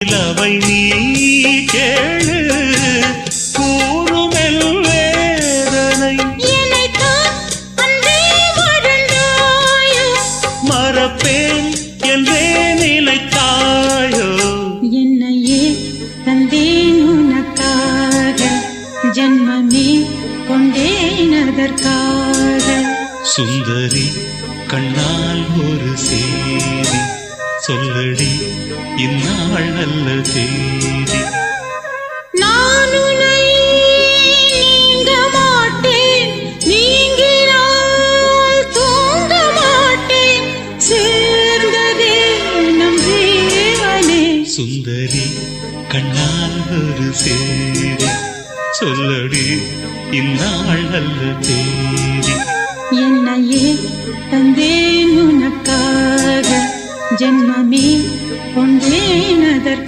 நிலவை நீ கேளு கூறுமெல் வேதனை மறப்பேன் என்றே நினைத்தாயோ என்னையே தந்தேன் உனக்காக ஜன்மமே கொண்டேன் அதற்காக சுந்தரி கண்ணால் ஒரு சேதி சொல்லடி இந்நாள் நல்ல தேதி நான் உன்னை நீங்க மாட்டேன் நீங்கினால் தூங்க மாட்டேன் சேர்ந்ததே நம் ஜீவனே சுந்தரி கண்ணால் ஒரு சேதி சொல்லடி இந்நாள் நல்ல தேதி என்னையே தந்தேன் உனக்காக ஜன்மமே கொண்டேன் அதற்காக